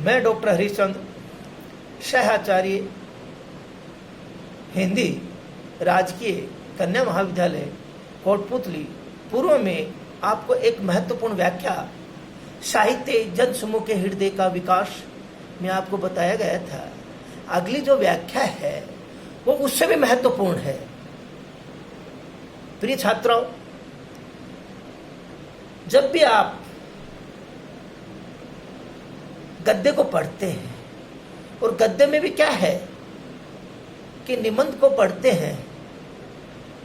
मैं डॉक्टर हरिश्चंद्र, सहाचार्य हिंदी, राजकीय कन्या महाविद्यालय कोटपुतली पूर्व में आपको एक महत्वपूर्ण व्याख्या साहित्य जन समूह के हृदय का विकास में आपको बताया गया था। अगली जो व्याख्या है वो उससे भी महत्वपूर्ण है। प्रिय छात्रों, जब भी आप गद्य को पढ़ते हैं, और गद्य में भी क्या है कि निबंध को पढ़ते हैं,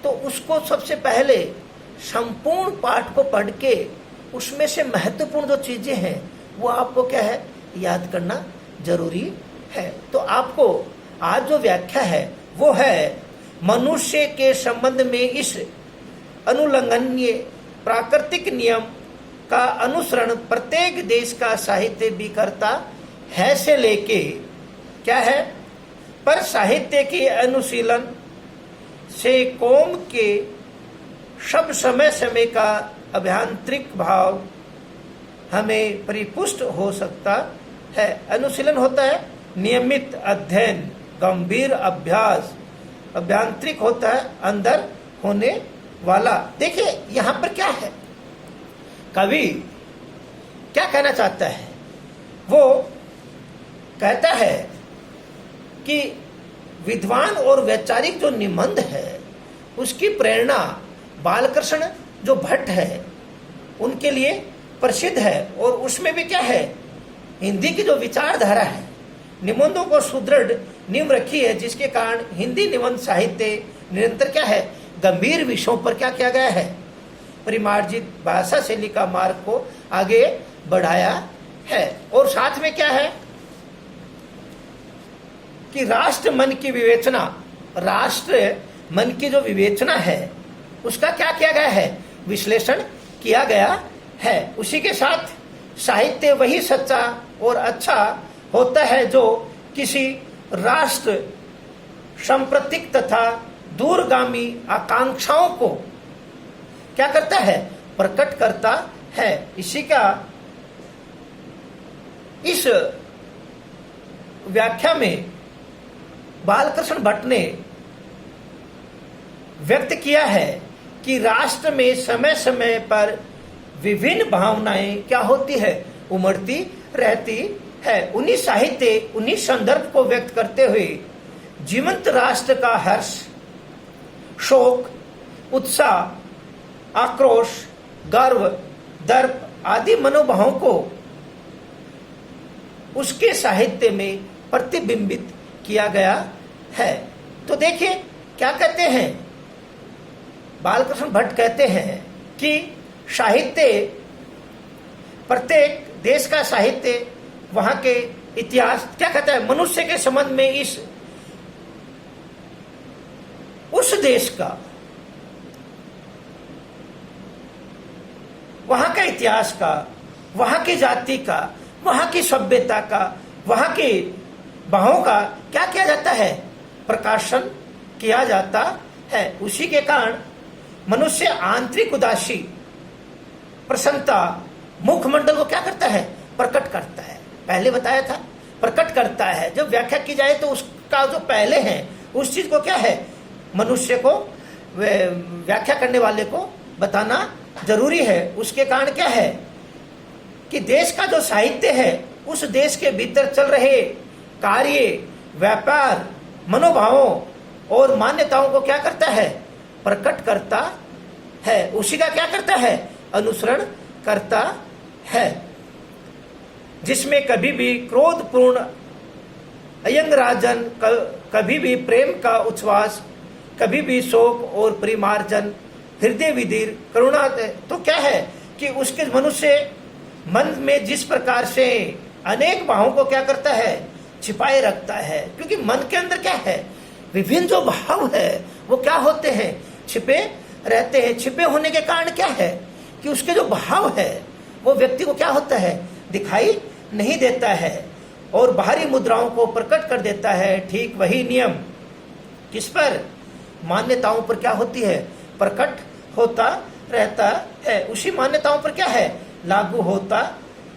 तो उसको सबसे पहले संपूर्ण पाठ को पढ़ के उसमें से महत्वपूर्ण जो चीजें हैं वो आपको क्या है, याद करना जरूरी है। तो आपको आज जो व्याख्या है वो है, मनुष्य के संबंध में इस अनुल्लंघनीय प्राकृतिक नियम का अनुसरण प्रत्येक देश का साहित्य भी करता है से लेके क्या है, पर साहित्य के अनुशीलन से कौम के सब समय समय का अभ्यांतरिक भाव हमें परिपुष्ट हो सकता है। अनुशीलन होता है नियमित अध्ययन, गंभीर अभ्यास, अभ्यांतरिक होता है अंदर होने वाला। देखिए यहां पर क्या है, कवि क्या कहना चाहता है, वो कहता है कि विद्वान और वैचारिक जो निबंध है उसकी प्रेरणा बालकृष्ण जो भट्ट है उनके लिए प्रसिद्ध है, और उसमें भी क्या है, हिंदी की जो विचारधारा है, निबंधों को सुदृढ़ नींव रखी है, जिसके कारण हिंदी निबंध साहित्य निरंतर क्या है, गंभीर विषयों पर क्या किया गया है, परिमार्जित भाषा शैली का मार्ग को आगे बढ़ाया है। और साथ में क्या है कि राष्ट्र मन की विवेचना, राष्ट्र मन की जो विवेचना है उसका क्या किया गया है, विश्लेषण किया गया है। उसी के साथ साहित्य वही सच्चा और अच्छा होता है जो किसी राष्ट्र सांप्रतिक तथा दूरगामी आकांक्षाओं को क्या करता है, प्रकट करता है। इसी का इस व्याख्या में बालकृष्ण भट्ट ने व्यक्त किया है कि राष्ट्र में समय समय पर विभिन्न भावनाएं क्या होती है, उमड़ती रहती है। उन्हीं साहित्य, उन्हीं संदर्भ को व्यक्त करते हुए जीवंत राष्ट्र का हर्ष, शोक, उत्साह, आक्रोश, गर्व, दर्प आदि मनोभावों को उसके साहित्य में प्रतिबिंबित किया गया है। तो देखिए क्या कहते हैं, बालकृष्ण भट्ट कहते हैं कि साहित्य, प्रत्येक देश का साहित्य, वहां के इतिहास क्या कहता है, मनुष्य के संबंध में इस उस देश का, वहां का इतिहास का, वहां की जाति का, वहां की सभ्यता का, वहां की भावों का क्या किया जाता है, प्रकाशन किया जाता है। उसी के कारण मनुष्य आंतरिक उदासी, प्रसन्नता, मुखमंडल को क्या करता है, प्रकट करता है। पहले बताया था प्रकट करता है। जब व्याख्या की जाए तो उसका जो पहले है उस चीज को क्या है, मनुष्य को, व्याख्या करने वाले को बताना जरूरी है। उसके कारण क्या है कि देश का जो साहित्य है उस देश के भीतर चल रहे कार्य, व्यापार, मनोभावों और मान्यताओं को क्या करता है, प्रकट करता है। उसी का क्या करता है, अनुसरण करता है। जिसमें कभी भी क्रोधपूर्ण अयंगराजन, कभी भी प्रेम का उच्छ्वास, कभी भी शोक और परिमार्जन, हृदय विधीर, करुणा। तो क्या है कि उसके मनुष्य मन में जिस प्रकार से अनेक भावों को क्या करता है, छिपाए रखता है। क्योंकि मन के अंदर क्या है, विभिन्न जो भाव है वो क्या होते हैं, छिपे रहते हैं। छिपे होने के कारण क्या है कि उसके जो भाव है वो व्यक्ति को क्या होता है, दिखाई नहीं देता है और बाहरी मुद्राओं को प्रकट कर देता है। ठीक वही नियम किस पर, मान्यताओं पर क्या होती है, प्रकट होता रहता है। उसी मान्यताओं पर क्या है, लागू होता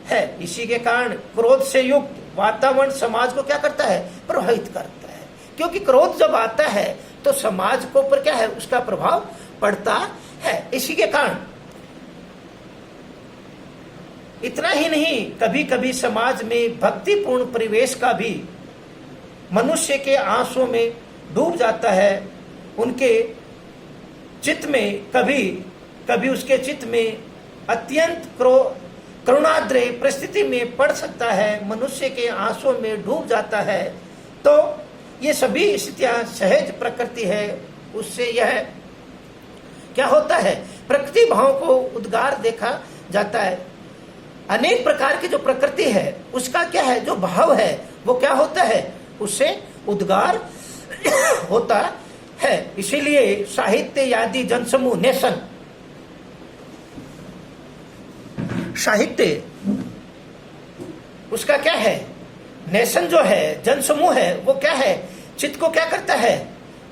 है। इसी के कारण क्रोध से युक्त वातावरण समाज को क्या करता है, प्रभावित करता है। क्योंकि क्रोध जब आता है तो समाज को ऊपर क्या है, उसका प्रभाव पड़ता है। इसी के कारण इतना ही नहीं, कभी कभी समाज में भक्तिपूर्ण परिवेश का भी मनुष्य के आंसुओं में डूब जाता है। उनके चित्त में कभी कभी उसके चित्त में अत्यंत करुणाद्रय परिस्थिति में पड़ सकता है, मनुष्य के आंसुओं में डूब जाता है। तो ये सभी स्थितियां सहज प्रकृति है, उससे यह क्या होता है, प्रकृति भाव को उद्गार देखा जाता है। अनेक प्रकार की जो प्रकृति है उसका क्या है, जो भाव है वो क्या होता है, उससे उद्गार होता है। इसीलिए साहित्य आदि जनसमूह नेशन, साहित्य उसका क्या है, नेशन जो है, जनसमूह है, वो क्या है, चित्त को क्या करता है,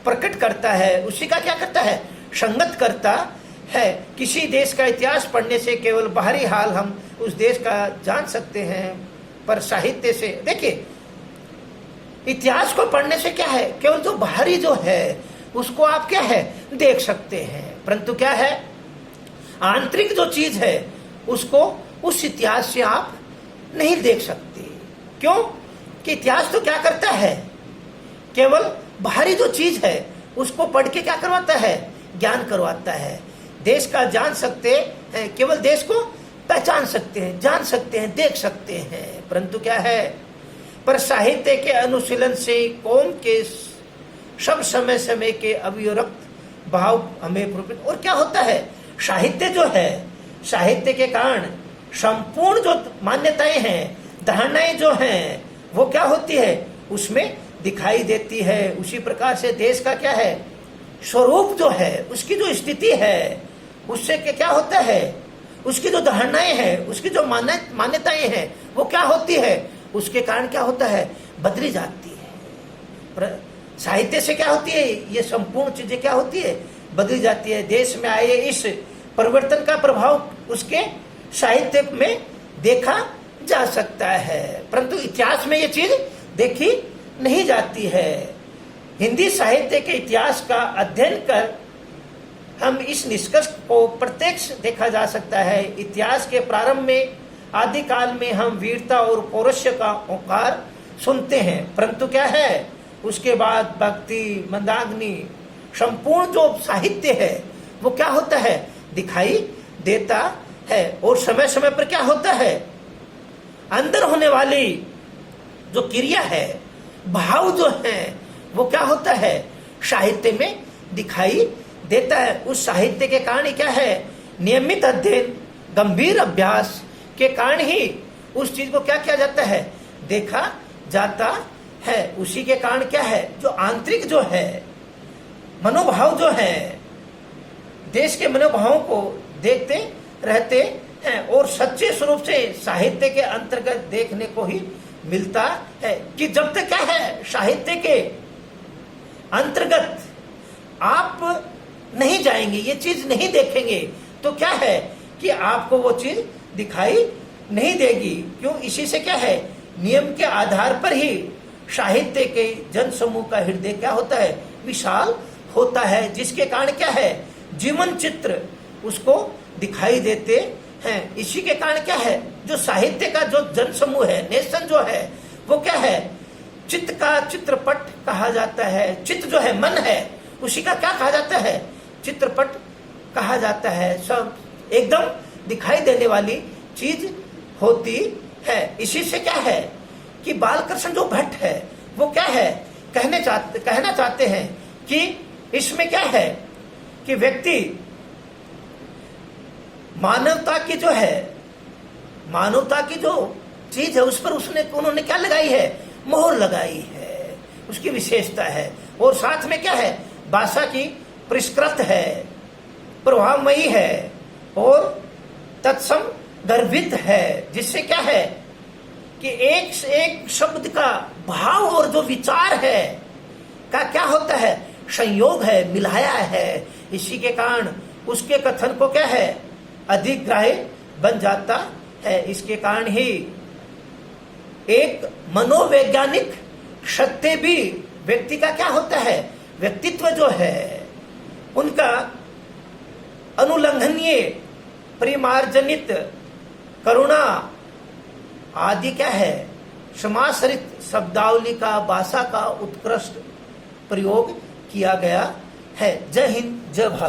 प्रकट करता है, उसी का क्या करता है, संगत करता है। किसी देश का इतिहास पढ़ने से केवल बाहरी हाल हम उस देश का जान सकते हैं, पर साहित्य से देखिए, इतिहास को पढ़ने से क्या है, केवल जो बाहरी जो है उसको आप क्या है, देख सकते हैं, परंतु क्या है, आंतरिक जो चीज है उसको उस इतिहास से आप नहीं देख सकते। क्यों कि इतिहास तो क्या करता है, केवल बाहरी जो चीज है उसको पढ़ के क्या करवाता है, ज्ञान करवाता है। देश का जान सकते हैं, केवल देश को पहचान सकते हैं, जान सकते हैं, देख सकते हैं, परंतु क्या है, पर साहित्य के अनुशीलन से कौम के सब समय समय के अविरक्त भाव हमें प्रकट। और क्या होता है, साहित्य जो है, साहित्य के कारण संपूर्ण जो मान्यताएं हैं, धारणाएं जो हैं, वो क्या होती है, उसमें दिखाई देती है। उसी प्रकार से देश का क्या है, स्वरूप जो है, उसकी जो स्थिति है, उससे क्या होता है, उसकी जो धारणाएं हैं, उसकी जो मान्यताएं हैं, वो क्या होती है, उसके कारण क्या होता है, बदली जाती है। साहित्य से क्या होती है, ये संपूर्ण चीजें क्या होती है, बदली जाती है। देश में आए इस परिवर्तन का प्रभाव उसके साहित्य में देखा जा सकता है, परंतु इतिहास में ये चीज देखी नहीं जाती है। हिंदी साहित्य के इतिहास का अध्ययन कर हम इस निष्कर्ष को प्रत्यक्ष देखा जा सकता है। इतिहास के प्रारंभ में आदिकाल में हम वीरता और पौरुष का ओंकार सुनते हैं, परंतु क्या है, उसके बाद भक्ति, मंदाग्नि, संपूर्ण जो साहित्य है वो क्या होता है, दिखाई देता है। और समय समय पर क्या होता है, अंदर होने वाली जो क्रिया है, भाव जो है, वो क्या होता है, साहित्य में दिखाई देता है। उस साहित्य के कारण क्या है, नियमित अध्ययन, गंभीर अभ्यास के कारण ही उस चीज को क्या किया जाता है, देखा जाता है। उसी के कारण क्या है, जो आंतरिक जो है मनोभाव जो है, देश के मनोभावों को देखते रहते हैं और सच्चे स्वरूप से साहित्य के अंतर्गत देखने को ही मिलता है। कि जब तक क्या है, साहित्य के अंतर्गत आप नहीं जाएंगे, ये चीज नहीं देखेंगे, तो क्या है कि आपको वो चीज दिखाई नहीं देगी। क्यों, इसी से क्या है, नियम के आधार पर ही साहित्य के जन समूह का हृदय क्या होता है, विशाल होता है, जिसके कारण क्या है, जीवन चित्र उसको दिखाई देते हैं। इसी के कारण क्या है, जो साहित्य का जो जन समूह है, नेशन जो है, वो क्या है, चित्त का चित्रपट कहा जाता है। चित्त जो है, मन है, उसी का क्या कहा जाता है, चित्रपट कहा जाता है। सब एकदम दिखाई देने वाली चीज होती है। इसी से क्या है कि बालकृष्ण जो भट्ट है वो क्या है, कहना चाहते हैं कि इसमें क्या है कि व्यक्ति मानवता की जो है, मानवता की जो चीज है उस पर उन्होंने क्या लगाई है, मोहर लगाई है, उसकी विशेषता है। और साथ में क्या है, भाषा की परिष्कृत है, प्रभावमयी है और तत्सम गर्भित है, जिससे क्या है कि एक से एक शब्द का भाव और जो विचार है का क्या होता है, संयोग है, मिलाया है। इसी के कारण उसके कथन को क्या है, अधिक ग्राह्य बन जाता है। इसके कारण ही एक मनोवैज्ञानिक सत्य भी व्यक्ति का क्या होता है, व्यक्तित्व जो है उनका अनुल्लंघनीय परिमार्जनित करुणा आदि क्या है, समासरित शब्दावली का, भाषा का उत्कृष्ट प्रयोग किया गया है। जय हिंद, जय भारत।